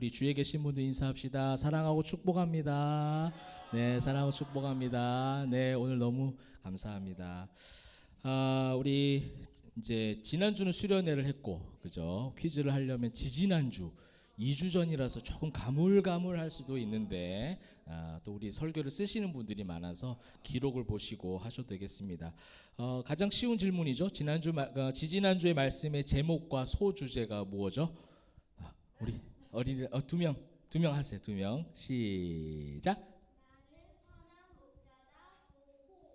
우리 주위에 계신 분들 인사합시다. 사랑하고 축복합니다. 네, 사랑하고 축복합니다. 네, 오늘 너무 감사합니다. 우리 이제 지난주는 수련회를 했고, 그죠? 퀴즈를 하려면 지지난주 2주 전이라서 조금 가물가물할 수도 있는데 또 우리 설교를 쓰시는 분들이 많아서 기록을 보시고 하셔도 되겠습니다. 가장 쉬운 질문이죠. 지지난주의 말씀의 제목과 소주제가 뭐죠? 우리 어린이들 두 명 하세요. 2명 시작.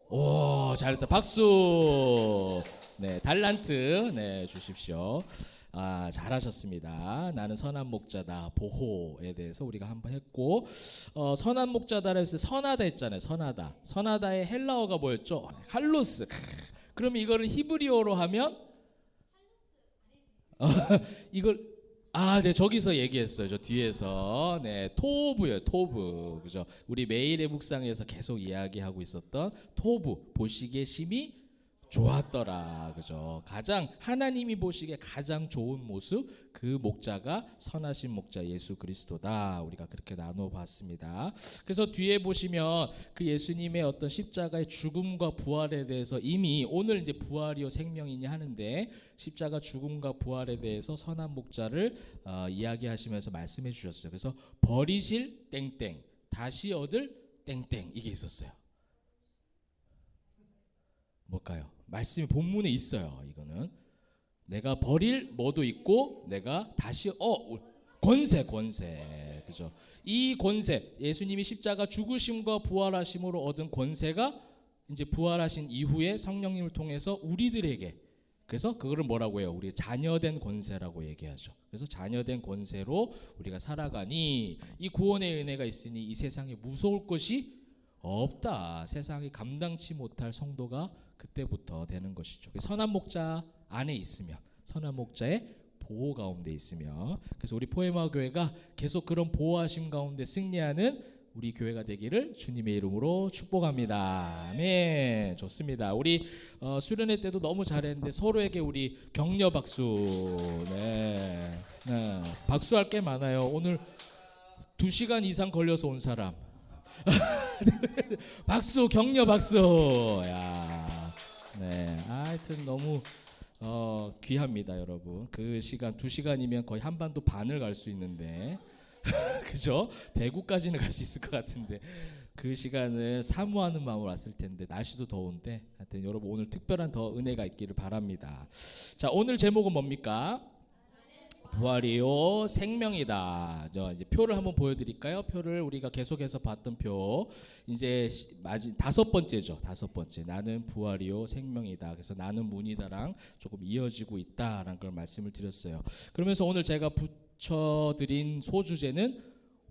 오, 잘했어. 박수. 네, 달란트 네 주십시오. 잘하셨습니다. 나는 선한 목자다. 보호에 대해서 우리가 한번 했고, 선한 목자다라 해서 선하다 했잖아요. 선하다. 선하다의 헬라어가 뭐였죠? 할로스. 그럼 이거를 히브리어로 하면 이걸 네, 저기서 얘기했어요. 저 뒤에서. 네, 토브예요. 토브. 그죠? 우리 매일의 묵상에서 계속 이야기하고 있었던 토브. 보시기에 심히 좋았더라. 그죠? 가장 하나님이 보시기에 가장 좋은 모습, 그 목자가 선하신 목자 예수 그리스도다. 우리가 그렇게 나눠 봤습니다. 그래서 뒤에 보시면 그 예수님의 어떤 십자가의 죽음과 부활에 대해서 이미 오늘 이제 부활이요 생명이니 하는데 십자가 죽음과 부활에 대해서 선한 목자를 이야기하시면서 말씀해 주셨어요. 그래서 버리실 땡땡, 다시 얻을 땡땡, 이게 있었어요. 뭘까요? 말씀이 본문에 있어요. 이거는 내가 버릴 뭐도 있고 내가 다시 권세 그죠? 이 권세, 예수님이 십자가 죽으심과 부활하심으로 얻은 권세가 이제 부활하신 이후에 성령님을 통해서 우리들에게, 그래서 그거를 뭐라고 해요? 우리 자녀된 권세라고 얘기하죠. 그래서 자녀된 권세로 우리가 살아가니 이 구원의 은혜가 있으니 이 세상에 무서울 것이 없다. 세상이 감당치 못할 성도가 그때부터 되는 것이죠. 선한 목자 안에 있으면, 선한 목자의 보호 가운데 있으며, 그래서 우리 포에마 교회가 계속 그런 보호하심 가운데 승리하는 우리 교회가 되기를 주님의 이름으로 축복합니다. 아멘. 좋습니다. 우리 수련회 때도 너무 잘했는데 서로에게 우리 격려 박수. 네. 박수할 게 많아요. 오늘 2시간 이상 걸려서 온 사람. 박수, 격려 박수. 야, 네, 하여튼 너무 귀합니다, 여러분. 그 시간 2시간이면 거의 한반도 반을 갈 수 있는데, 그죠? 대구까지는 갈 수 있을 것 같은데 그 시간을 사모하는 마음으로 왔을 텐데 날씨도 더운데, 하여튼 여러분 오늘 특별한 더 은혜가 있기를 바랍니다. 자, 오늘 제목은 뭡니까? 부활이요 생명이다. 이제 표를 한번 보여드릴까요? 표를 우리가 계속해서 봤던 표, 이제 5번째죠. 5번째, 나는 부활이요 생명이다. 그래서 나는 문이다랑 조금 이어지고 있다라는 걸 말씀을 드렸어요. 그러면서 오늘 제가 붙여드린 소주제는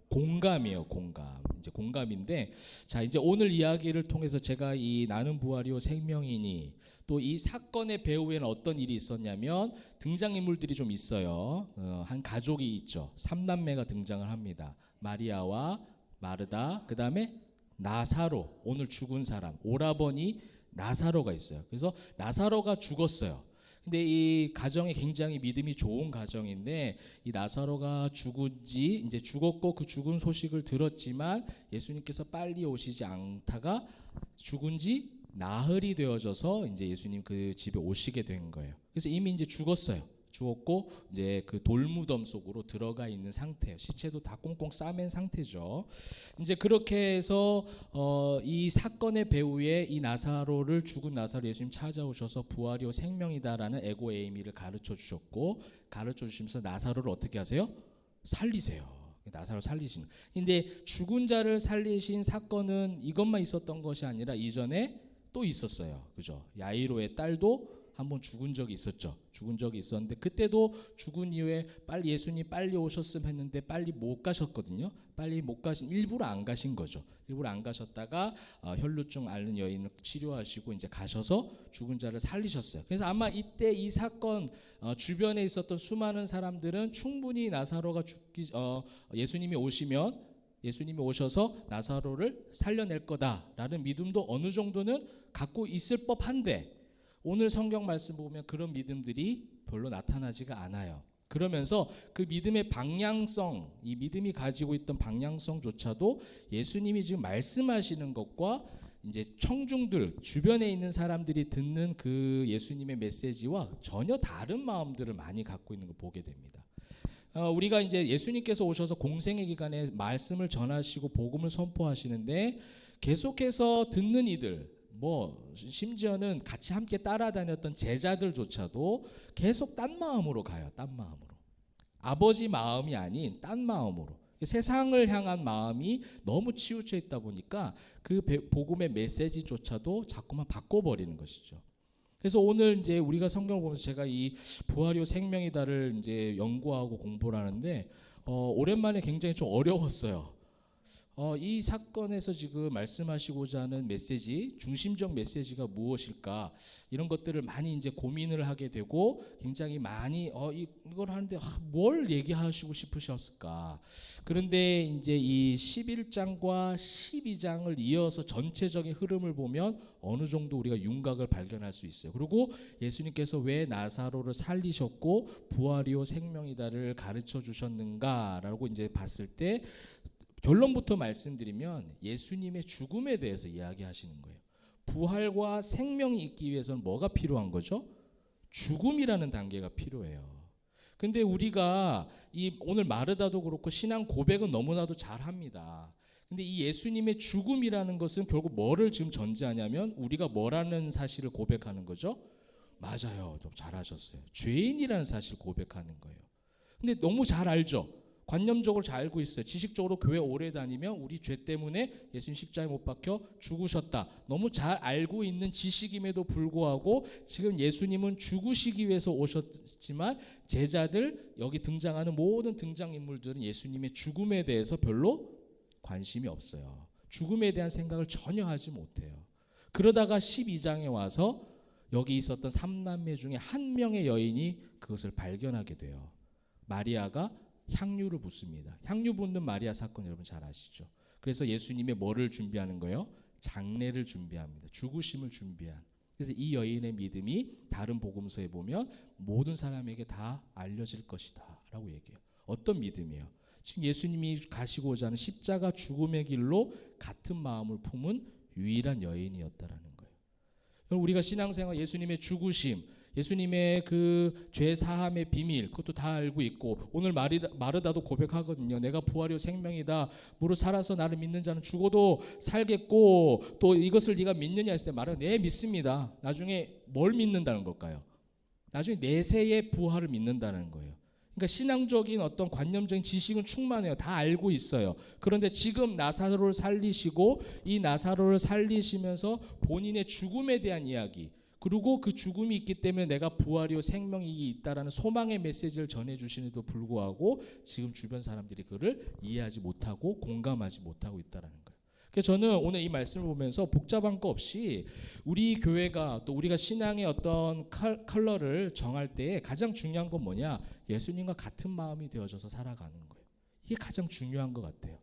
공감이에요. 공감. 이제 공감인데, 자, 이제 오늘 이야기를 통해서 제가 이 나는 부활이요 생명이니, 또 이 사건의 배후에는 어떤 일이 있었냐면 등장인물들이 좀 있어요. 한 가족이 있죠. 3남매가 등장을 합니다. 마리아와 마르다, 그 다음에 나사로, 오늘 죽은 사람, 오라버니 나사로가 있어요. 그래서 나사로가 죽었어요. 근데 이 가정이 굉장히 믿음이 좋은 가정인데, 이 나사로가 죽은지, 이제 죽었고 그 죽은 소식을 들었지만 예수님께서 빨리 오시지 않다가 죽은지 나흘이 되어져서 이제 예수님 그 집에 오시게 된 거예요. 그래서 이미 이제 죽었어요. 죽었고 이제 그 돌무덤 속으로 들어가 있는 상태예요. 시체도 다 꽁꽁 싸맨 상태죠. 이제 그렇게 해서 이 사건의 배후에 이 나사로를, 죽은 나사로 예수님 찾아오셔서 부활이요 생명이다라는 에고 에이미를 가르쳐 주셨고, 가르쳐 주시면서 나사로를 어떻게 하세요? 살리세요. 나사로 살리신. 근데 죽은 자를 살리신 사건은 이것만 있었던 것이 아니라 이전에 또 있었어요. 그죠? 야이로의 딸도 한번 죽은 적이 있었죠. 죽은 적이 있었는데 그때도 죽은 이후에 빨리 예수님 빨리 오셨으면 했는데 빨리 못 가셨거든요. 빨리 못 가신, 일부러 안 가신 거죠. 일부러 안 가셨다가 혈루증 앓는 여인을 치료하시고 이제 가셔서 죽은 자를 살리셨어요. 그래서 아마 이때 이 사건 주변에 있었던 수많은 사람들은 충분히 나사로가 예수님이 오셔서 나사로를 살려낼 거다라는 믿음도 어느 정도는 갖고 있을 법한데, 오늘 성경 말씀 보면 그런 믿음들이 별로 나타나지가 않아요. 그러면서 그 믿음의 방향성, 이 믿음이 가지고 있던 방향성조차도 예수님이 지금 말씀하시는 것과 이제 청중들, 주변에 있는 사람들이 듣는 그 예수님의 메시지와 전혀 다른 마음들을 많이 갖고 있는 걸 보게 됩니다. 우리가 이제 예수님께서 오셔서 공생의 기간에 말씀을 전하시고 복음을 선포하시는데 계속해서 듣는 이들, 심지어는 같이 함께 따라다녔던 제자들조차도 계속 딴 마음으로 가요. 딴 마음으로. 아버지 마음이 아닌 딴 마음으로. 세상을 향한 마음이 너무 치우쳐 있다 보니까 그 복음의 메시지조차도 자꾸만 바꿔버리는 것이죠. 그래서 오늘 이제 우리가 성경을 보면서 제가 이 부활이요 생명이다를 이제 연구하고 공부를 하는데 오랜만에 굉장히 좀 어려웠어요. 이 사건에서 지금 말씀하시고자 하는 메시지, 중심적 메시지가 무엇일까? 이런 것들을 많이 이제 고민을 하게 되고 굉장히 많이 이걸 하는데 뭘 얘기하시고 싶으셨을까? 그런데 이제 이 11장과 12장을 이어서 전체적인 흐름을 보면 어느 정도 우리가 윤곽을 발견할 수 있어요. 그리고 예수님께서 왜 나사로를 살리셨고 부활이요 생명이다를 가르쳐 주셨는가라고 이제 봤을 때 결론부터 말씀드리면 예수님의 죽음에 대해서 이야기하시는 거예요. 부활과 생명이 있기 위해서는 뭐가 필요한 거죠? 죽음이라는 단계가 필요해요. 근데 우리가 오늘 마르다도 그렇고 신앙 고백은 너무나도 잘합니다. 근데 이 예수님의 죽음이라는 것은 결국 뭐를 지금 전제하냐면 우리가 뭐라는 사실을 고백하는 거죠? 맞아요. 좀 잘하셨어요. 죄인이라는 사실을 고백하는 거예요. 근데 너무 잘 알죠? 관념적으로 잘 알고 있어요. 지식적으로 교회 오래 다니면 우리 죄 때문에 예수님 십자가에 못 박혀 죽으셨다. 너무 잘 알고 있는 지식임에도 불구하고 지금 예수님은 죽으시기 위해서 오셨지만 제자들, 여기 등장하는 모든 등장인물들은 예수님의 죽음에 대해서 별로 관심이 없어요. 죽음에 대한 생각을 전혀 하지 못해요. 그러다가 12장에 와서 여기 있었던 3남매 중에 한 명의 여인이 그것을 발견하게 돼요. 마리아가 향유를 붓습니다. 향유 붓는 마리아 사건 여러분 잘 아시죠? 그래서 예수님의 뭐를 준비하는 거예요? 장례를 준비합니다. 죽으심을 준비한. 그래서 이 여인의 믿음이 다른 복음서에 보면 모든 사람에게 다 알려질 것이다 라고 얘기해요. 어떤 믿음이에요? 지금 예수님이 가시고자 하는 십자가 죽음의 길로 같은 마음을 품은 유일한 여인이었다라는 거예요. 우리가 신앙생활 예수님의 죽으심, 예수님의 그 죄 사함의 비밀 그것도 다 알고 있고 오늘 마르다도 고백하거든요. 내가 부활이요 생명이다. 무릇 살아서 나를 믿는 자는 죽어도 살겠고 또 이것을 네가 믿느냐 했을 때 마르다 네 믿습니다. 나중에 뭘 믿는다는 걸까요? 나중에 내세의 부활을 믿는다는 거예요. 그러니까 신앙적인 어떤 관념적인 지식은 충만해요. 다 알고 있어요. 그런데 지금 나사로를 살리시고 이 나사로를 살리시면서 본인의 죽음에 대한 이야기 그리고 그 죽음이 있기 때문에 내가 부활이요 생명이 있다라는 소망의 메시지를 전해주시는데도 불구하고 지금 주변 사람들이 그를 이해하지 못하고 공감하지 못하고 있다라는 거예요. 그래서 저는 오늘 이 말씀을 보면서 복잡한 거 없이 우리 교회가 또 우리가 신앙의 어떤 컬러를 정할 때 가장 중요한 건 뭐냐? 예수님과 같은 마음이 되어져서 살아가는 거예요. 이게 가장 중요한 것 같아요.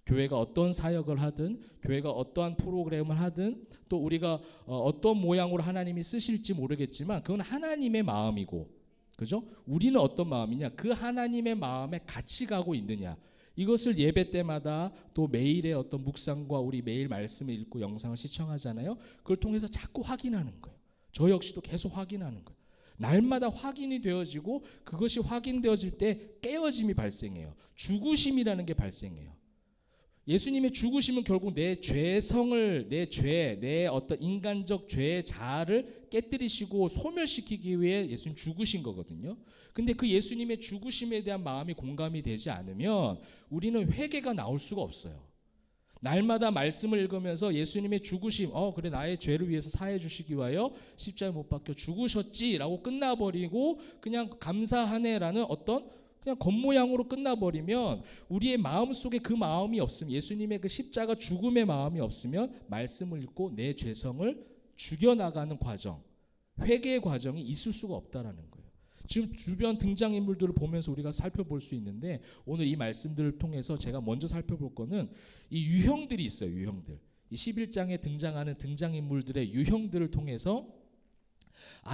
교회가 어떤 사역을 하든 교회가 어떠한 프로그램을 하든 또 우리가 어떤 모양으로 하나님이 쓰실지 모르겠지만 그건 하나님의 마음이고 그죠? 우리는 어떤 마음이냐? 그 하나님의 마음에 같이 가고 있느냐? 이것을 예배 때마다 또 매일의 어떤 묵상과 우리 매일 말씀을 읽고 영상을 시청하잖아요. 그걸 통해서 자꾸 확인하는 거예요. 저 역시도 계속 확인하는 거예요. 날마다 확인이 되어지고 그것이 확인되어질 때 깨어짐이 발생해요. 죽으심이라는 게 발생해요. 예수님의 죽으심은 결국 내 죄성을 내 어떤 인간적 죄의 자아를 깨뜨리시고 소멸시키기 위해 예수님 죽으신 거거든요. 근데 그 예수님의 죽으심에 대한 마음이 공감이 되지 않으면 우리는 회개가 나올 수가 없어요. 날마다 말씀을 읽으면서 예수님의 죽으심, 그래 나의 죄를 위해서 사해 주시기 위하여 십자가에 못 박혀 죽으셨지라고 끝나버리고 그냥 감사하네라는 어떤 그냥 겉모양으로 끝나버리면 우리의 마음속에 그 마음이 없으면 예수님의 그 십자가 죽음의 마음이 없으면 말씀을 읽고 내 죄성을 죽여나가는 과정, 회개의 과정이 있을 수가 없다라는 거예요. 지금 주변 등장인물들을 보면서 우리가 살펴볼 수 있는데 오늘 이 말씀들을 통해서 제가 먼저 살펴볼 거는 이 유형들이 있어요. 유형들. 이 11장에 등장하는 등장인물들의 유형들을 통해서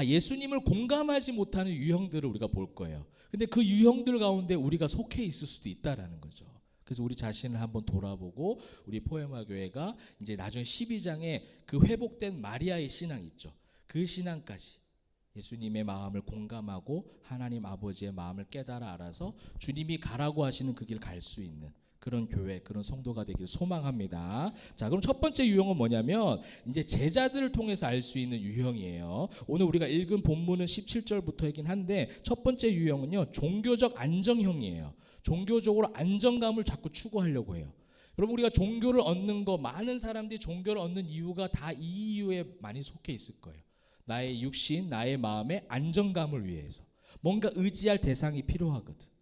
예수님을 공감하지 못하는 유형들을 우리가 볼 거예요. 근데 그 유형들 가운데 우리가 속해 있을 수도 있다라는 거죠. 그래서 우리 자신을 한번 돌아보고 우리 포에마 교회가 이제 나중에 12장에 그 회복된 마리아의 신앙 있죠. 그 신앙까지 예수님의 마음을 공감하고 하나님 아버지의 마음을 깨달아 알아서 주님이 가라고 하시는 그 길 갈 수 있는 그런 교회, 그런 성도가 되길 소망합니다. 자, 그럼 첫 번째 유형은 뭐냐면 이제 제자들을 통해서 알 수 있는 유형이에요. 오늘 우리가 읽은 본문은 17절부터이긴 한데 첫 번째 유형은요, 종교적 안정형이에요. 종교적으로 안정감을 자꾸 추구하려고 해요. 여러분, 우리가 종교를 얻는 거, 많은 사람들이 종교를 얻는 이유가 다 이 이유에 많이 속해 있을 거예요. 나의 육신, 나의 마음의 안정감을 위해서 뭔가 의지할 대상이 필요하거든.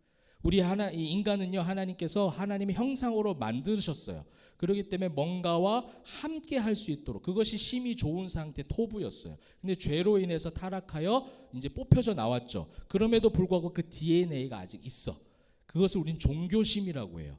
우리 이 인간은요, 하나님께서 하나님의 형상으로 만드셨어요. 그렇기 때문에 뭔가와 함께 할 수 있도록, 그것이 심히 좋은 상태 토부였어요. 근데 죄로 인해서 타락하여 이제 뽑혀져 나왔죠. 그럼에도 불구하고 그 DNA가 아직 있어. 그것을 우린 종교심이라고 해요.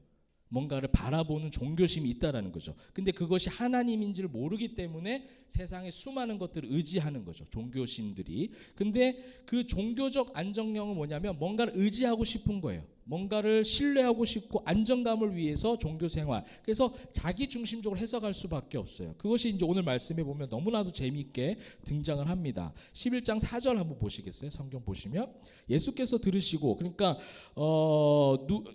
뭔가를 바라보는 종교심이 있다라는 거죠. 근데 그것이 하나님인지를 모르기 때문에 세상의 수많은 것들을 의지하는 거죠. 종교심들이. 근데 그 종교적 안정형은 뭐냐면 뭔가를 의지하고 싶은 거예요. 뭔가를 신뢰하고 싶고 안정감을 위해서 종교 생활. 그래서 자기 중심적으로 해석할 수밖에 없어요. 그것이 이제 오늘 말씀에 보면 너무나도 재미있게 등장을 합니다. 11장 4절 한번 보시겠어요? 성경 보시면 예수께서 들으시고, 그러니까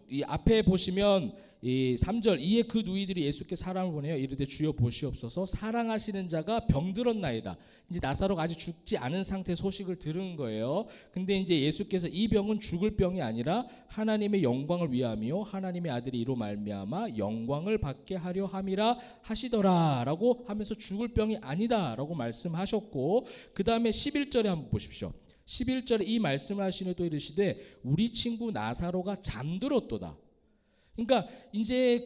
이 앞에 보시면 이 3절, 이에 그 누이들이 예수께 사람을 보내어 이르되 주여 보시옵소서, 사랑하시는 자가 병들었나이다. 이제 나사로가 아직 죽지 않은 상태 소식을 들은 거예요. 근데 이제 예수께서 이 병은 죽을 병이 아니라 하나님의 영광을 위함이요 하나님의 아들이 이로 말미암아 영광을 받게 하려 함이라 하시더라라고 하면서 죽을 병이 아니다라고 말씀하셨고, 그 다음에 11절에 한번 보십시오. 11절에 이 말씀을 하시니 또 이르시되 우리 친구 나사로가 잠들었도다. 그러니까 이제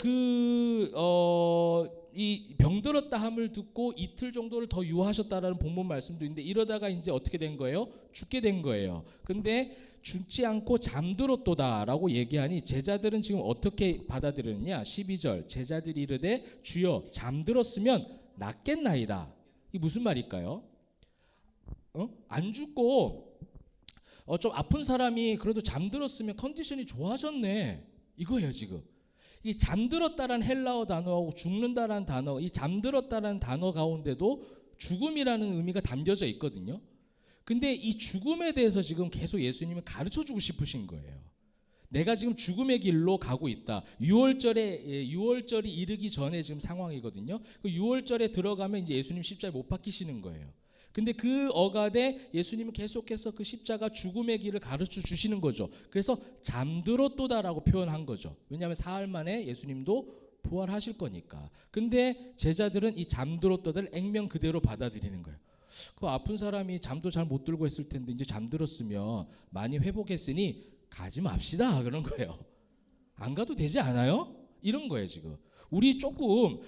이 병들었다 함을 듣고 이틀 정도를 더 유하셨다라는 본문 말씀도 있는데, 이러다가 이제 어떻게 된 거예요? 죽게 된 거예요. 근데 죽지 않고 잠들었도다라고 얘기하니 제자들은 지금 어떻게 받아들였느냐? 12절, 제자들이 이르되 주여 잠들었으면 낫겠나이다. 이게 무슨 말일까요? 안 죽고 좀 아픈 사람이 그래도 잠들었으면 컨디션이 좋아졌네, 이거예요. 지금 이 잠들었다라는 헬라어 단어하고 죽는다라는 단어, 이 잠들었다라는 단어 가운데도 죽음이라는 의미가 담겨져 있거든요. 근데 이 죽음에 대해서 지금 계속 예수님은 가르쳐주고 싶으신 거예요. 내가 지금 죽음의 길로 가고 있다. 6월절이 이르기 전에 지금 상황이거든요. 그 6월절에 들어가면 이제 예수님 십자가에 못 박히시는 거예요. 근데 그 어가대 예수님은 계속해서 그 십자가 죽음의 길을 가르쳐 주시는 거죠. 그래서 잠들었도다라고 표현한 거죠. 왜냐하면 사흘 만에 예수님도 부활하실 거니까. 근데 제자들은 이 잠들었도다를 액면 그대로 받아들이는 거예요. 그 아픈 사람이 잠도 잘 못 들고 했을 텐데 이제 잠들었으면 많이 회복했으니 가지 맙시다, 그런 거예요. 안 가도 되지 않아요? 이런 거예요 지금. 우리 조금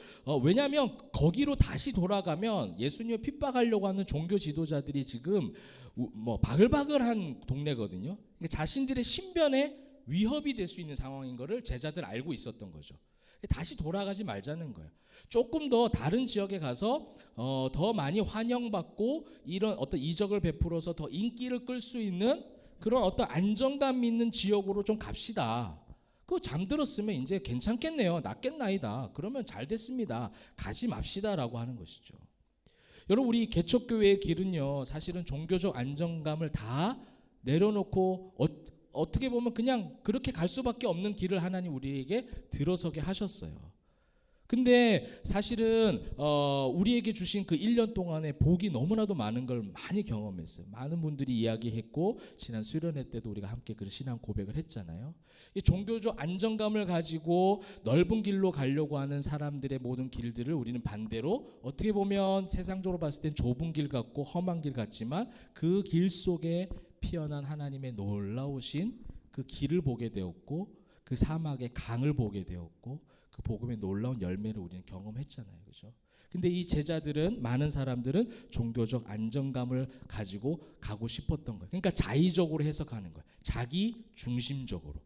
왜냐하면 거기로 다시 돌아가면 예수님을 핍박하려고 하는 종교 지도자들이 지금 뭐 바글바글한 동네거든요. 그러니까 자신들의 신변에 위협이 될 수 있는 상황인 거를 제자들 알고 있었던 거죠. 다시 돌아가지 말자는 거예요. 조금 더 다른 지역에 가서 더 많이 환영받고 이런 어떤 이적을 베풀어서 더 인기를 끌 수 있는 그런 어떤 안정감 있는 지역으로 좀 갑시다. 그거 잠들었으면 이제 괜찮겠네요. 낫겠나이다. 그러면 잘 됐습니다. 가지 맙시다라고 하는 것이죠. 여러분, 우리 개척교회의 길은요, 사실은 종교적 안정감을 다 내려놓고 어떻게 보면 그냥 그렇게 갈 수밖에 없는 길을 하나님 우리에게 들어서게 하셨어요. 근데 사실은 우리에게 주신 그 1년 동안에 복이 너무나도 많은 걸 많이 경험했어요. 많은 분들이 이야기했고 지난 수련회 때도 우리가 함께 그 신앙 고백을 했잖아요. 이 종교적 안정감을 가지고 넓은 길로 가려고 하는 사람들의 모든 길들을 우리는 반대로 어떻게 보면 세상적으로 봤을 땐 좁은 길 같고 험한 길 같지만 그 길 속에 피어난 하나님의 놀라우신 그 길을 보게 되었고 그 사막의 강을 보게 되었고 그 복음의 놀라운 열매를 우리는 경험했잖아요. 그죠? 근데 이 제자들은, 많은 사람들은 종교적 안정감을 가지고 가고 싶었던 거예요. 그러니까 자의적으로 해석하는 거예요. 자기 중심적으로.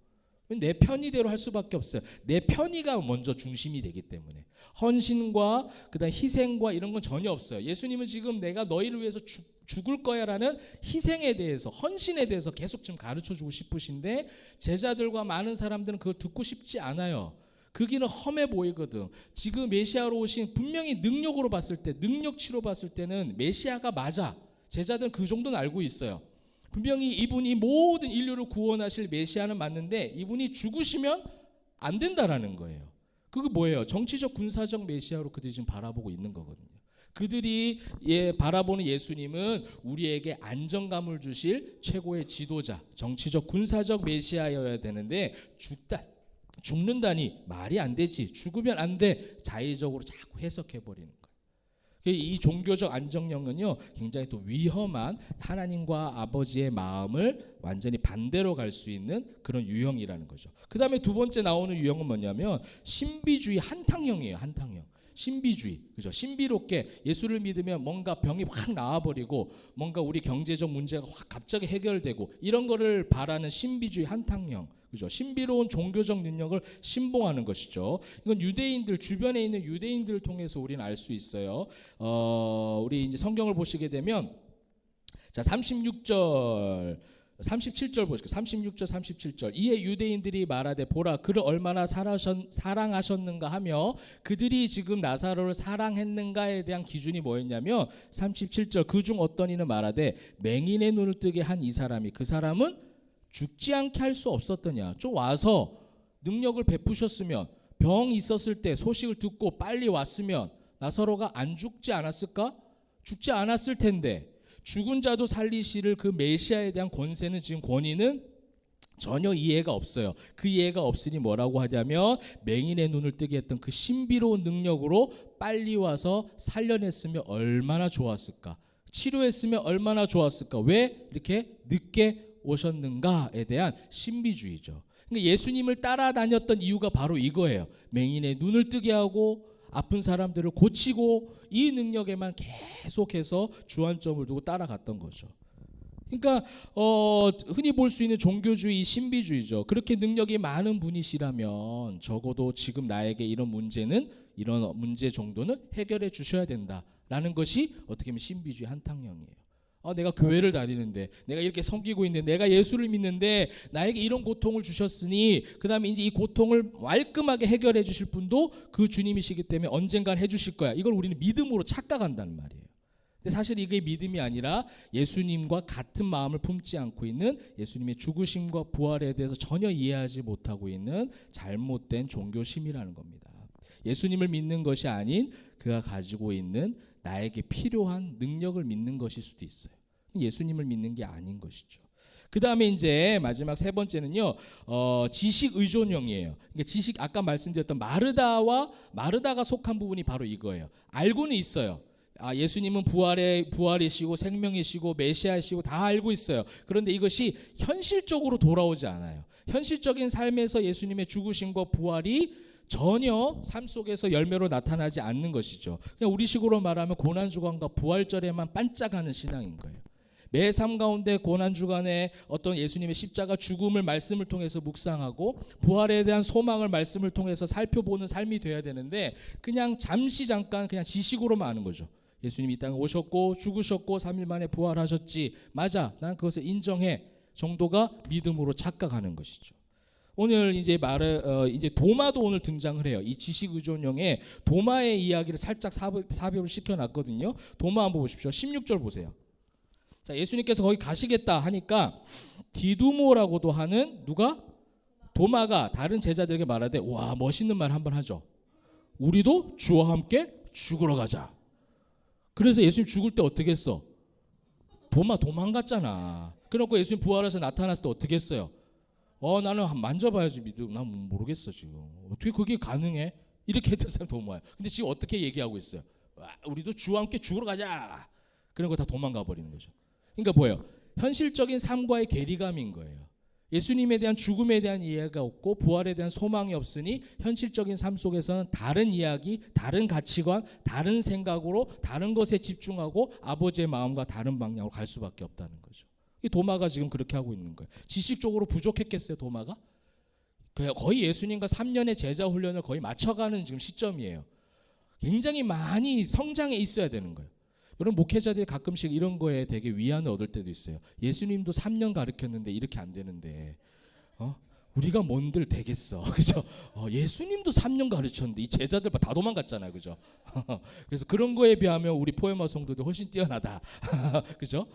내 편의대로 할 수밖에 없어요. 내 편의가 먼저 중심이 되기 때문에. 헌신과 그다음 희생과 이런 건 전혀 없어요. 예수님은 지금 내가 너희를 위해서 죽을 거야라는 희생에 대해서, 헌신에 대해서 계속 좀 가르쳐주고 싶으신데 제자들과 많은 사람들은 그걸 듣고 싶지 않아요. 그 길은 험해 보이거든. 지금 메시아로 오신, 분명히 능력으로 봤을 때, 능력치로 봤을 때는 메시아가 맞아. 제자들은 그 정도는 알고 있어요. 분명히 이분이 모든 인류를 구원하실 메시아는 맞는데 이분이 죽으시면 안 된다라는 거예요. 그게 뭐예요? 정치적 군사적 메시아로 그들이 지금 바라보고 있는 거거든요. 그들이 바라보는 예수님은 우리에게 안정감을 주실 최고의 지도자, 정치적 군사적 메시아여야 되는데 죽는다니 말이 안 되지. 죽으면 안 돼. 자의적으로 자꾸 해석해버리는 거예요. 이 종교적 안정령은요, 굉장히 또 위험한 하나님과 아버지의 마음을 완전히 반대로 갈 수 있는 그런 유형이라는 거죠. 그 다음에 두 번째 나오는 유형은 뭐냐면 신비주의 한탕형이에요. 한탕형. 신비주의, 그죠? 신비롭게 예수를 믿으면 뭔가 병이 확 나아버리고 뭔가 우리 경제적 문제가 확 갑자기 해결되고 이런 거를 바라는 신비주의 한탕형, 그죠? 신비로운 종교적 능력을 신봉하는 것이죠. 이건 유대인들, 주변에 있는 유대인들을 통해서 우리는 알 수 있어요. 우리 이제 성경을 보시게 되면 자 37절 보실게요. 36절 37절. 이에 유대인들이 말하되 보라 그를 얼마나 사랑하셨는가 하며, 그들이 지금 나사로를 사랑했는가에 대한 기준이 뭐였냐면 37절 그중 어떤 이는 말하되 맹인의 눈을 뜨게 한 이 사람이, 그 사람은 죽지 않게 할 수 없었더냐. 좀 와서 능력을 베푸셨으면, 병 있었을 때 소식을 듣고 빨리 왔으면 나사로가 안 죽지 않았을까? 죽지 않았을 텐데, 죽은 자도 살리시를 그 메시아에 대한 권세는, 지금 권위는 전혀 이해가 없어요. 그 이해가 없으니 뭐라고 하냐면 맹인의 눈을 뜨게 했던 그 신비로운 능력으로 빨리 와서 살려냈으면 얼마나 좋았을까? 치료했으면 얼마나 좋았을까? 왜 이렇게 늦게 오셨는가에 대한 신비주의죠. 그러니까 예수님을 따라다녔던 이유가 바로 이거예요. 맹인의 눈을 뜨게 하고 아픈 사람들을 고치고 이 능력에만 계속해서 주안점을 두고 따라갔던 거죠. 그러니까 흔히 볼 수 있는 종교주의, 신비주의죠. 그렇게 능력이 많은 분이시라면 적어도 지금 나에게 이런 문제는, 이런 문제 정도는 해결해 주셔야 된다라는 것이 어떻게 보면 신비주의 한탕형이에요. 내가 교회를 다니는데, 내가 이렇게 섬기고 있는데, 내가 예수를 믿는데 나에게 이런 고통을 주셨으니 그 다음에 이제 이 고통을 말끔하게 해결해 주실 분도 그 주님이시기 때문에 언젠간 해주실 거야. 이걸 우리는 믿음으로 착각한다는 말이에요. 근데 사실 이게 믿음이 아니라 예수님과 같은 마음을 품지 않고 있는, 예수님의 죽으심과 부활에 대해서 전혀 이해하지 못하고 있는 잘못된 종교심이라는 겁니다. 예수님을 믿는 것이 아닌 그가 가지고 있는 나에게 필요한 능력을 믿는 것일 수도 있어요. 예수님을 믿는 게 아닌 것이죠. 그 다음에 이제 마지막 세 번째는요, 지식 의존형이에요. 그러니까 지식, 아까 말씀드렸던 마르다가 속한 부분이 바로 이거예요. 알고는 있어요. 예수님은 부활이시고 생명이시고 메시아이시고 다 알고 있어요. 그런데 이것이 현실적으로 돌아오지 않아요. 현실적인 삶에서 예수님의 죽으심과 부활이 전혀 삶 속에서 열매로 나타나지 않는 것이죠. 그냥 우리식으로 말하면 고난주간과 부활절에만 반짝하는 신앙인 거예요. 매 삶 가운데 고난주간에 어떤 예수님의 십자가 죽음을 말씀을 통해서 묵상하고 부활에 대한 소망을 말씀을 통해서 살펴보는 삶이 돼야 되는데, 그냥 잠깐 그냥 지식으로만 아는 거죠. 예수님이 이 땅에 오셨고 죽으셨고 3일 만에 부활하셨지, 맞아, 난 그것을 인정해 정도가 믿음으로 착각하는 것이죠. 오늘 이제 이제 도마도 오늘 등장을 해요. 이 지식 의존형의 도마의 이야기를 살짝 삽입을 시켜놨거든요. 도마 한번 보십시오. 16절 보세요. 자, 예수님께서 거기 가시겠다 하니까 디두모라고도 하는 누가? 도마가 다른 제자들에게 말하되, 와, 멋있는 말 한번 하죠. 우리도 주와 함께 죽으러 가자. 그래서 예수님 죽을 때 어떻게 했어? 도마 도망갔잖아. 그래놓고 예수님 부활해서 나타났을 때 어떻게 했어요? 나는 만져봐야지 믿음. 난 모르겠어 지금. 어떻게 그게 가능해? 이렇게 했던 사람 도마예요. 근데 지금 어떻게 얘기하고 있어요? 우리도 주와 함께 죽으러 가자. 그런 거 다 도망가 버리는 거죠. 그러니까 뭐예요? 현실적인 삶과의 괴리감인 거예요. 예수님에 대한 죽음에 대한 이해가 없고 부활에 대한 소망이 없으니 현실적인 삶 속에서는 다른 이야기, 다른 가치관, 다른 생각으로 다른 것에 집중하고 아버지의 마음과 다른 방향으로 갈 수밖에 없다는 거죠. 이 도마가 지금 그렇게 하고 있는 거예요. 지식적으로 부족했겠어요, 도마가? 거의 예수님과 3년의 제자 훈련을 거의 맞춰가는 지금 시점이에요. 굉장히 많이 성장해 있어야 되는 거예요. 여러분 목회자들이 가끔씩 이런 거에 되게 위안을 얻을 때도 있어요. 예수님도 3년 가르쳤는데 이렇게 안 되는데 우리가 뭔들 되겠어. 그죠? 예수님도 3년 가르쳤는데 이 제자들 다 도망갔잖아요. 그죠? 그래서 그런 거에 비하면 우리 포에마 성도들 훨씬 뛰어나다. 그죠?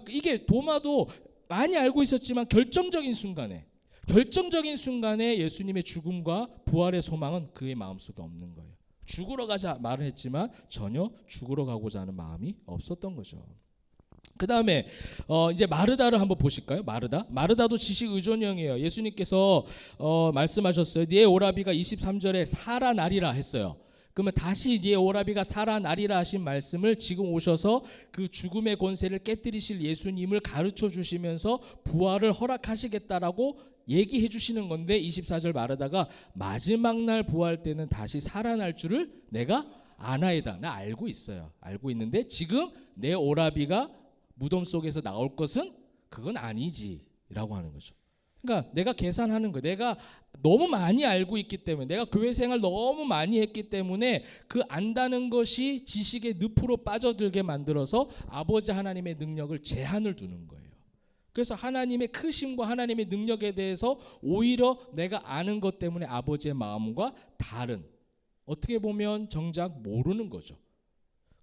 이게 도마도 많이 알고 있었지만 결정적인 순간에 예수님의 죽음과 부활의 소망은 그의 마음속에 없는 거예요. 죽으러 가자 말을 했지만 전혀 죽으러 가고자 하는 마음이 없었던 거죠. 그 다음에 이제 마르다를 한번 보실까요? 마르다도 지식 의존형이에요. 예수님께서 말씀하셨어요. 네 오라비가 23절에 살아나리라 했어요. 그러면 다시 네 오라비가 살아나리라 하신 말씀을 지금 오셔서 그 죽음의 권세를 깨뜨리실 예수님을 가르쳐 주시면서 부활을 허락하시겠다라고 얘기해 주시는 건데 24절 마르다가 마지막 날 부활 때는 다시 살아날 줄을 내가 아나이다. 나 알고 있어요. 알고 있는데 지금 내 오라비가 무덤 속에서 나올 것은 그건 아니지라고 하는 거죠. 그러니까 내가 계산하는 거예요. 내가 너무 많이 알고 있기 때문에 내가 교회 생활 너무 많이 했기 때문에 그 안다는 것이 지식의 늪으로 빠져들게 만들어서 아버지 하나님의 능력을 제한을 두는 거예요. 그래서 하나님의 크심과 하나님의 능력에 대해서 오히려 내가 아는 것 때문에 아버지의 마음과 다른 어떻게 보면 정작 모르는 거죠.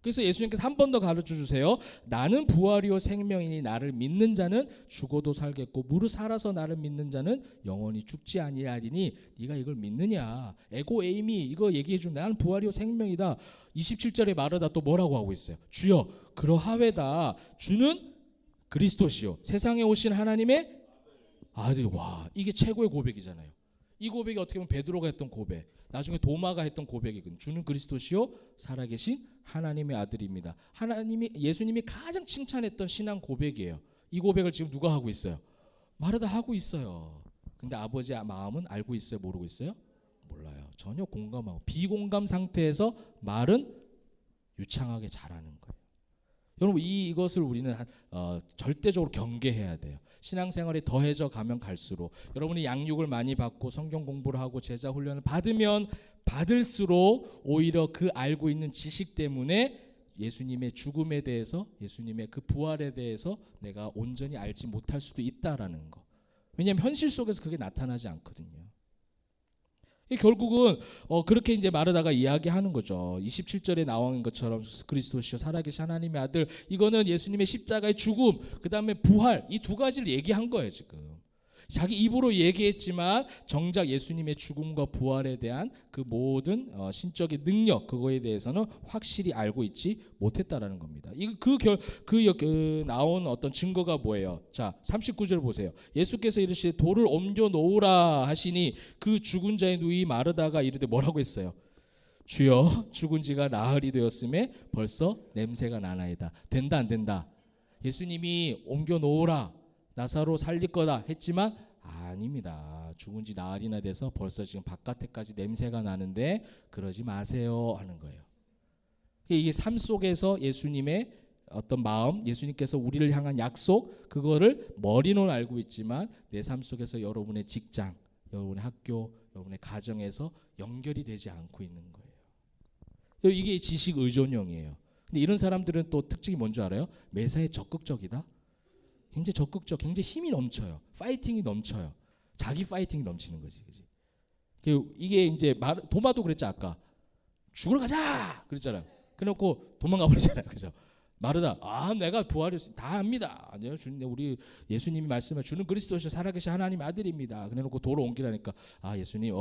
그래서 예수님께서 한 번 더 가르쳐 주세요. 나는 부활이요 생명이니 나를 믿는 자는 죽어도 살겠고 무릇 살아서 나를 믿는 자는 영원히 죽지 아니하리니 네가 이걸 믿느냐. 에고 에이미 이거 얘기해 준 나는 부활이요 생명이다. 27절에 마르다 또 뭐라고 하고 있어요. 주여 그러하외다. 주는 그리스도시요 세상에 오신 하나님의 아들. 와 이게 최고의 고백이잖아요. 이 고백이 어떻게 보면 베드로가 했던 고백, 나중에 도마가 했던 고백이거든요. 주는 그리스도시요 살아계신 하나님의 아들입니다. 예수님이 가장 칭찬했던 신앙 고백이에요. 이 고백을 지금 누가 하고 있어요? 마르다 하고 있어요. 근데 아버지의 마음은 알고 있어요? 모르고 있어요? 몰라요. 전혀 공감하고 비공감 상태에서 말은 유창하게 잘하는 거예요. 여러분 이것을 우리는 절대적으로 경계해야 돼요. 신앙생활이 더해져 가면 갈수록 여러분이 양육을 많이 받고 성경 공부를 하고 제자 훈련을 받으면 받을수록 오히려 그 알고 있는 지식 때문에 예수님의 죽음에 대해서 예수님의 그 부활에 대해서 내가 온전히 알지 못할 수도 있다라는 거. 왜냐하면 현실 속에서 그게 나타나지 않거든요. 결국은 그렇게 이제 마르다가 이야기하는 거죠. 27절에 나온 것처럼 그리스도시요 살아계신 하나님의 아들. 이거는 예수님의 십자가의 죽음, 그 다음에 부활, 이 두 가지를 얘기한 거예요 지금. 자기 입으로 얘기했지만 정작 예수님의 죽음과 부활에 대한 그 모든 신적인 능력 그거에 대해서는 확실히 알고 있지 못했다라는 겁니다. 그 나온 어떤 증거가 뭐예요? 자, 39절 보세요. 예수께서 이르시되 돌을 옮겨 놓으라 하시니 그 죽은 자의 누이 마르다가 이르되 뭐라고 했어요? 주여 죽은 지가 나흘이 되었음에 벌써 냄새가 나나이다. 된다 안 된다? 예수님이 옮겨 놓으라 나사로 살릴 거다 했지만 아닙니다. 죽은 지 나흘이나 돼서 벌써 지금 바깥에까지 냄새가 나는데 그러지 마세요 하는 거예요. 이게 삶 속에서 예수님의 어떤 마음, 예수님께서 우리를 향한 약속, 그거를 머리로는 알고 있지만 내 삶 속에서 여러분의 직장, 여러분의 학교, 여러분의 가정에서 연결이 되지 않고 있는 거예요. 이게 지식 의존형이에요. 근데 이런 사람들은 또 특징이 뭔지 알아요? 매사에 적극적이다. 굉장히 적극적, 굉장히 힘이 넘쳐요. 파이팅이 넘쳐요. 자기 파이팅이 넘치는 거지, 그지? 이게 이제 도마도 그랬죠 아까. 죽으러 가자, 그랬잖아요. 그래놓고 도망가 버리잖아요, 그죠? 마르다, 내가 부활을 다 합니다. 아니요, 우리 예수님이 말씀해 주는 그리스도시요 살아계신 하나님 아들입니다. 그래놓고 돌을 옮기라니까, 예수님,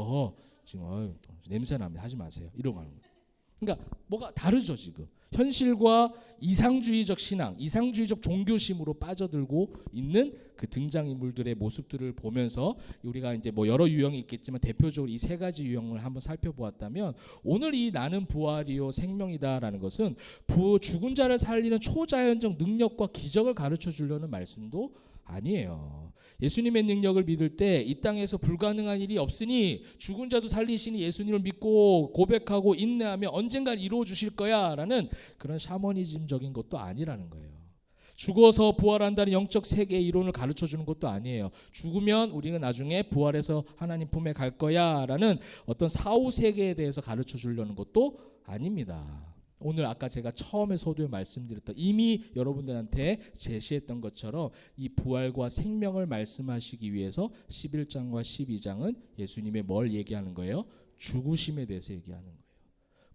지금 냄새 납니다. 하지 마세요. 이러고 하는 거예요. 그러니까 뭐가 다르죠 지금. 현실과 이상주의적 신앙, 이상주의적 종교심으로 빠져들고 있는 그 등장인물들의 모습들을 보면서 우리가 이제 뭐 여러 유형이 있겠지만 대표적으로 이 세 가지 유형을 한번 살펴보았다면 오늘 이 나는 부활이요 생명이다라는 것은 죽은 자를 살리는 초자연적 능력과 기적을 가르쳐 주려는 말씀도 아니에요. 예수님의 능력을 믿을 때 이 땅에서 불가능한 일이 없으니 죽은 자도 살리시니 예수님을 믿고 고백하고 인내하면 언젠간 이루어 주실 거야 라는 그런 샤머니즘적인 것도 아니라는 거예요. 죽어서 부활한다는 영적 세계의 이론을 가르쳐 주는 것도 아니에요. 죽으면 우리는 나중에 부활해서 하나님 품에 갈 거야 라는 어떤 사후 세계에 대해서 가르쳐 주려는 것도 아닙니다. 오늘 아까 제가 처음에 서두에 말씀드렸던 이미 여러분들한테 제시했던 것처럼 이 부활과 생명을 말씀하시기 위해서 11장과 12장은 예수님의 뭘 얘기하는 거예요? 죽으심에 대해서 얘기하는 거예요.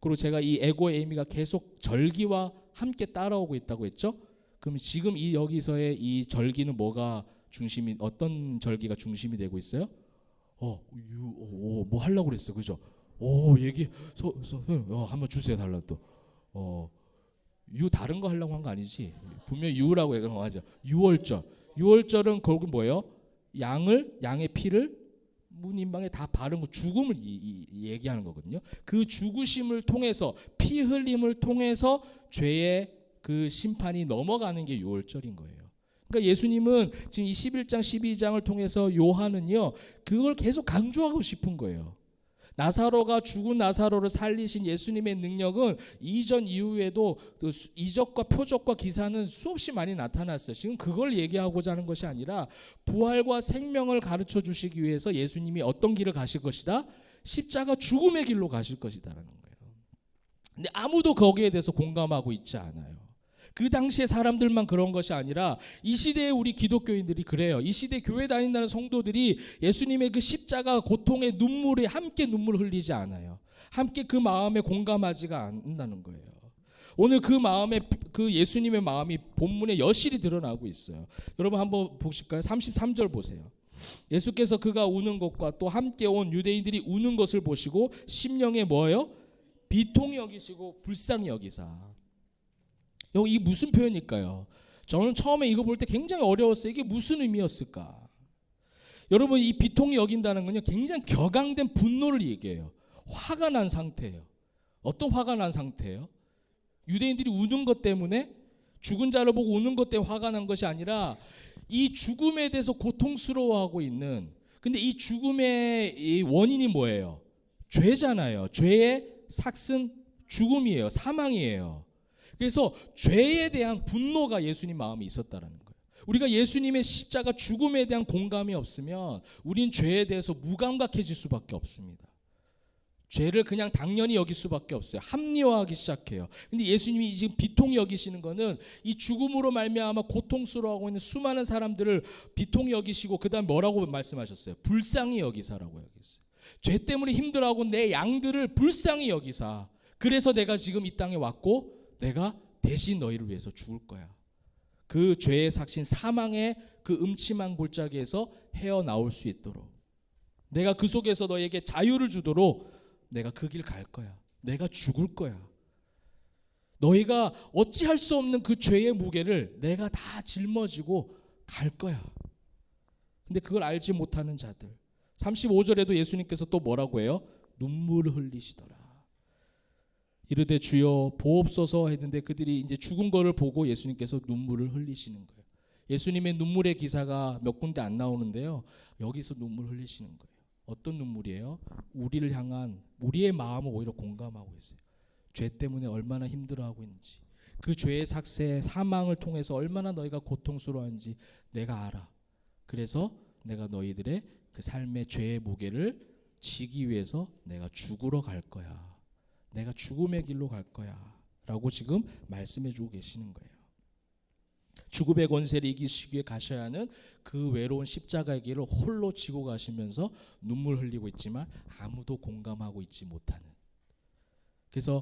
그리고 제가 이 에고의 의미가 계속 절기와 함께 따라오고 있다고 했죠? 그럼 지금 이 여기서의 이 절기는 뭐가 중심이, 어떤 절기가 중심이 되고 있어요? 뭐 하려고 그랬어, 그죠? 한번 주세요, 달라 또. 유 다른 거 하려고 한 거 아니지? 분명히 유라고 얘기하죠. 유월절은 거기 뭐예요? 양의 피를 문 인방에 다 바른 거, 죽음을 얘기하는 거거든요. 그 죽으심을 통해서, 피 흘림을 통해서 죄의 그 심판이 넘어가는 게 유월절인 거예요. 그러니까 예수님은 지금 이 11장 12장을 통해서 요한은요 그걸 계속 강조하고 싶은 거예요. 나사로가 죽은 나사로를 살리신 예수님의 능력은 이전 이후에도 그 이적과 표적과 기사는 수없이 많이 나타났어요. 지금 그걸 얘기하고자 하는 것이 아니라 부활과 생명을 가르쳐 주시기 위해서 예수님이 어떤 길을 가실 것이다? 십자가 죽음의 길로 가실 것이다라는 거예요. 근데 아무도 거기에 대해서 공감하고 있지 않아요. 그 당시에 사람들만 그런 것이 아니라 이 시대의 우리 기독교인들이 그래요. 이 시대 교회 다닌다는 성도들이 예수님의 그 십자가 고통의 눈물에 함께 눈물 흘리지 않아요. 함께 그 마음에 공감하지가 않는다는 거예요. 오늘 그 마음에, 그 예수님의 마음이 본문에 여실히 드러나고 있어요. 여러분 한번 보실까요? 33절 보세요. 예수께서 그가 우는 것과 또 함께 온 유대인들이 우는 것을 보시고 심령에 뭐예요? 비통히 여기시고 불쌍히 여기사. 이게 무슨 표현일까요? 저는 처음에 이거 볼 때 굉장히 어려웠어요. 이게 무슨 의미였을까? 여러분, 이 비통히 여긴다는 건요 굉장히 격앙된 분노를 얘기해요. 화가 난 상태예요. 어떤 화가 난 상태예요? 유대인들이 우는 것 때문에, 죽은 자를 보고 우는 것 때문에 화가 난 것이 아니라 이 죽음에 대해서 고통스러워하고 있는, 근데 이 죽음의 이 원인이 뭐예요? 죄잖아요. 죄의 삭은 죽음이에요. 사망이에요. 그래서 죄에 대한 분노가 예수님 마음에 있었다라는 거예요. 우리가 예수님의 십자가 죽음에 대한 공감이 없으면 우린 죄에 대해서 무감각해질 수밖에 없습니다. 죄를 그냥 당연히 여길 수밖에 없어요. 합리화하기 시작해요. 근데 예수님이 지금 비통히 여기시는 거는 이 죽음으로 말미암아 고통스러워하고 있는 수많은 사람들을 비통히 여기시고 그다음 뭐라고 말씀하셨어요? 불쌍히 여기사라고 여겼어요. 죄 때문에 힘들어하고 내 양들을 불쌍히 여기사. 그래서 내가 지금 이 땅에 왔고 내가 대신 너희를 위해서 죽을 거야. 그 죄의 삭신 사망의 그 음침한 골짜기에서 헤어나올 수 있도록, 내가 그 속에서 너에게 자유를 주도록 내가 그 길 갈 거야. 내가 죽을 거야. 너희가 어찌할 수 없는 그 죄의 무게를 내가 다 짊어지고 갈 거야. 근데 그걸 알지 못하는 자들, 35절에도 예수님께서 또 뭐라고 해요? 눈물을 흘리시더라. 이르되 주여 보옵소서 했는데 그들이 이제 죽은 거를 보고 예수님께서 눈물을 흘리시는 거예요. 예수님의 눈물의 기사가 몇 군데 안 나오는데요. 여기서 눈물 흘리시는 거예요. 어떤 눈물이에요? 우리를 향한, 우리의 마음을 오히려 공감하고 있어요. 죄 때문에 얼마나 힘들어하고 있는지, 그 죄의 삭세, 사망을 통해서 얼마나 너희가 고통스러워하는지 내가 알아. 그래서 내가 너희들의 그 삶의 죄의 무게를 지기 위해서 내가 죽으러 갈 거야. 내가 죽음의 길로 갈 거야 라고 지금 말씀해 주고 계시는 거예요. 죽음의 권세를 이기시기 위해 가셔야 하는 그 외로운 십자가의 길을 홀로 지고 가시면서 눈물 흘리고 있지만 아무도 공감하고 있지 못하는. 그래서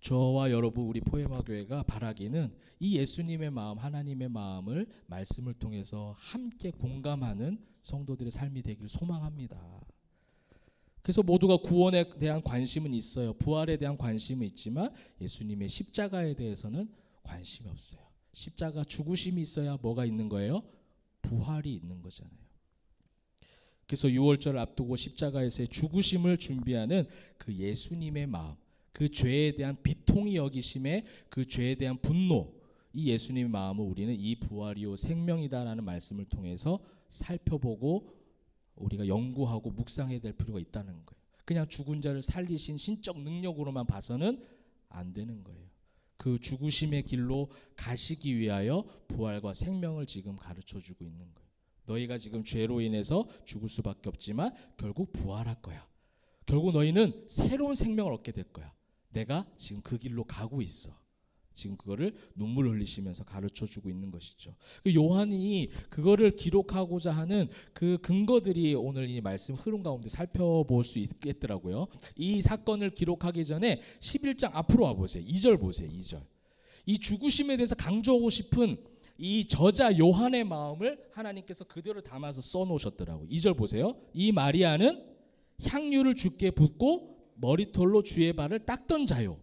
저와 여러분, 우리 포에마교회가 바라기는 이 예수님의 마음, 하나님의 마음을 말씀을 통해서 함께 공감하는 성도들의 삶이 되기를 소망합니다. 그래서 모두가 구원에 대한 관심은 있어요. 부활에 대한 관심은 있지만 예수님의 십자가에 대해서는 관심이 없어요. 십자가 죽으심이 있어야 뭐가 있는 거예요? 부활이 있는 거잖아요. 그래서 유월절을 앞두고 십자가에서의 죽으심을 준비하는 그 예수님의 마음, 그 죄에 대한 비통히 여기심의 그 죄에 대한 분노, 이 예수님의 마음을 우리는 이 부활이요 생명이다라는 말씀을 통해서 살펴보고 우리가 연구하고 묵상해야 될 필요가 있다는 거예요. 그냥 죽은 자를 살리신 신적 능력으로만 봐서는 안 되는 거예요. 그 죽으심의 길로 가시기 위하여 부활과 생명을 지금 가르쳐주고 있는 거예요. 너희가 지금 죄로 인해서 죽을 수밖에 없지만 결국 부활할 거야. 결국 너희는 새로운 생명을 얻게 될 거야. 내가 지금 그 길로 가고 있어. 지금 그거를 눈물 흘리시면서 가르쳐주고 있는 것이죠. 요한이 그거를 기록하고자 하는 그 근거들이 오늘 이 말씀 흐름 가운데 살펴볼 수 있겠더라고요. 이 사건을 기록하기 전에 11장 앞으로 와보세요. 2절 보세요. 2절. 이 죽으심에 대해서 강조하고 싶은 이 저자 요한의 마음을 하나님께서 그대로 담아서 써놓으셨더라고요. 2절 보세요. 이 마리아는 향유를 주께 붓고 머리털로 주의 발을 닦던 자요.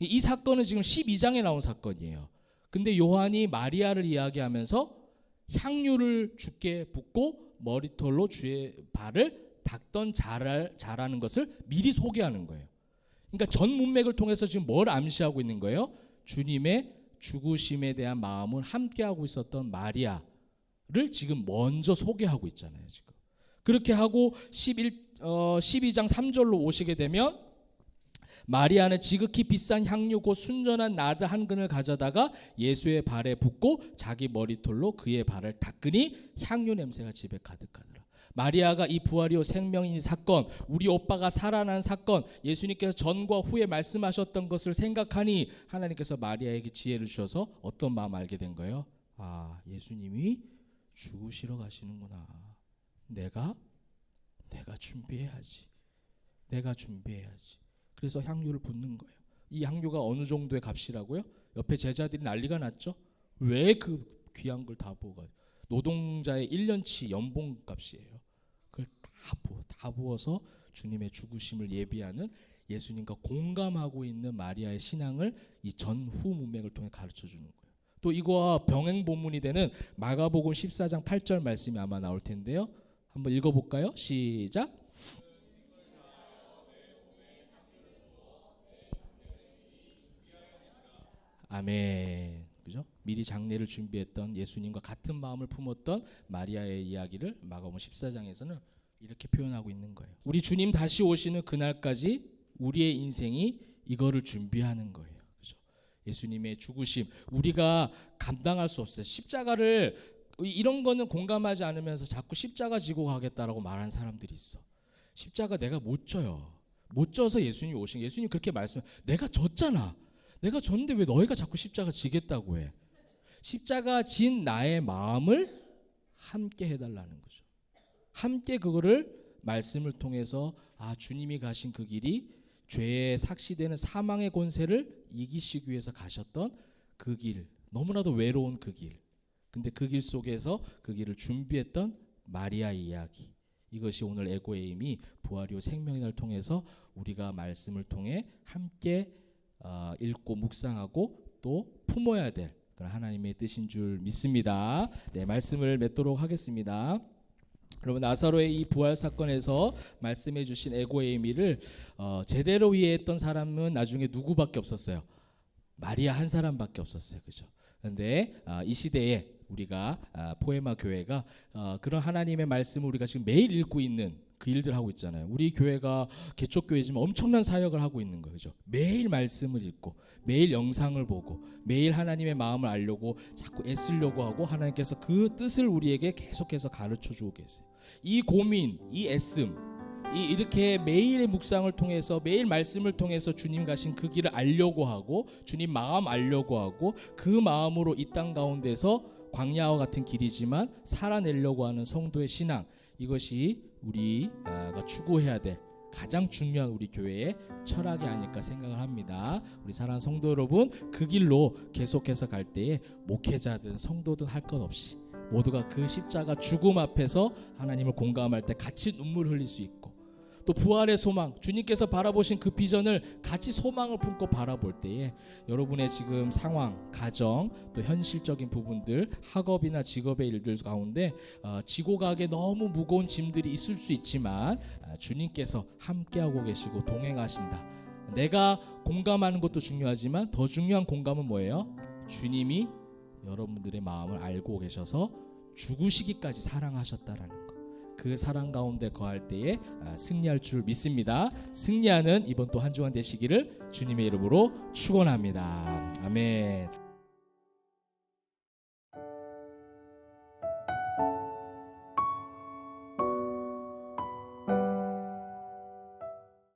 이 사건은 지금 12장에 나온 사건이에요. 근데 요한이 마리아를 이야기하면서 향유를 주께 붓고 머리털로 주의 발을 닦던 자라는 것을 미리 소개하는 거예요. 그러니까 전 문맥을 통해서 지금 뭘 암시하고 있는 거예요? 주님의 죽으심에 대한 마음을 함께하고 있었던 마리아를 지금 먼저 소개하고 있잖아요. 지금 그렇게 하고 12장 3절로 오시게 되면 마리아는 지극히 비싼 향유 곧 순전한 나드 한 근을 가져다가 예수의 발에 붓고 자기 머리털로 그의 발을 닦으니 향유 냄새가 집에 가득하더라. 마리아가 이 부활이요 생명인 사건, 우리 오빠가 살아난 사건, 예수님께서 전과 후에 말씀하셨던 것을 생각하니 하나님께서 마리아에게 지혜를 주셔서 어떤 마음 알게 된 거예요? 아, 예수님이 죽으시러 가시는구나. 내가 준비해야지. 내가 준비해야지. 그래서 향유를 붓는 거예요. 이 향유가 어느 정도의 값이라고요? 옆에 제자들이 난리가 났죠. 왜 그 귀한 걸 다 부어가지고 노동자의 1년치 연봉 값이에요. 그걸 다 부어서 주님의 죽으심을 예비하는 예수님과 공감하고 있는 마리아의 신앙을 이 전후 문맥을 통해 가르쳐 주는 거예요. 또 이거와 병행 본문이 되는 마가복음 14장 8절 말씀이 아마 나올 텐데요. 한번 읽어볼까요? 시작. 아멘. 그죠? 미리 장례를 준비했던 예수님과 같은 마음을 품었던 마리아의 이야기를 마가복음 14장에서는 이렇게 표현하고 있는 거예요. 우리 주님 다시 오시는 그날까지 우리의 인생이 이거를 준비하는 거예요. 그죠? 예수님의 죽으심, 우리가 감당할 수 없어요. 십자가를 이런 거는 공감하지 않으면서 자꾸 십자가 지고 가겠다라고 말하는 사람들이 있어. 십자가 내가 못 져요. 못 져서 예수님이 오신 거예요. 예수님 그렇게 말씀해. 내가 졌잖아. 내가 졌는데 왜 너희가 자꾸 십자가 지겠다고 해? 십자가 진 나의 마음을 함께 해달라는 거죠. 함께 그거를 말씀을 통해서 주님이 가신 그 길이 죄에 삭시되는 사망의 권세를 이기시기 위해서 가셨던 그 길, 너무나도 외로운 그 길. 근데 그 길 속에서 그 길을 준비했던 마리아의 이야기. 이것이 오늘 에고에임이 부활이요 생명의 날 통해서 우리가 말씀을 통해 함께 읽고 묵상하고 또 품어야 될 그런 하나님의 뜻인 줄 믿습니다. 네, 말씀을 맺도록 하겠습니다. 여러분, 나사로의 이 부활 사건에서 말씀해 주신 에고에이미를 제대로 이해했던 사람은 나중에 누구밖에 없었어요? 마리아 한 사람밖에 없었어요. 그죠? 그런데 이 시대에 우리가 포에마 교회가 그런 하나님의 말씀을 우리가 지금 매일 읽고 있는 그 일들 하고 있잖아요. 우리 교회가 개척교회지만 엄청난 사역을 하고 있는 거죠. 매일 말씀을 읽고 매일 영상을 보고 매일 하나님의 마음을 알려고 자꾸 애쓰려고 하고 하나님께서 그 뜻을 우리에게 계속해서 가르쳐주고 계세요. 이 고민, 이 애씀, 이렇게 매일의 묵상을 통해서 매일 말씀을 통해서 주님 가신 그 길을 알려고 하고 주님 마음 알려고 하고 그 마음으로 이 땅 가운데서 광야와 같은 길이지만 살아내려고 하는 성도의 신앙, 이것이 우리가 추구해야 될 가장 중요한 우리 교회의 철학이 아닐까 생각을 합니다. 우리 사랑하는 성도 여러분, 그 길로 계속해서 갈 때에 목회자든 성도든 할 것 없이 모두가 그 십자가 죽음 앞에서 하나님을 공감할 때 같이 눈물 흘릴 수 있고, 또 부활의 소망, 주님께서 바라보신 그 비전을 같이 소망을 품고 바라볼 때에 여러분의 지금 상황, 가정, 또 현실적인 부분들, 학업이나 직업의 일들 가운데 지고 가기에 너무 무거운 짐들이 있을 수 있지만 주님께서 함께하고 계시고 동행하신다. 내가 공감하는 것도 중요하지만 더 중요한 공감은 뭐예요? 주님이 여러분들의 마음을 알고 계셔서 죽으시기까지 사랑하셨다라는 것. 그 사랑 가운데 거할 때에 승리할 줄 믿습니다. 승리하는 이번 또 한 주간 되시기를 주님의 이름으로 축원합니다. 아멘.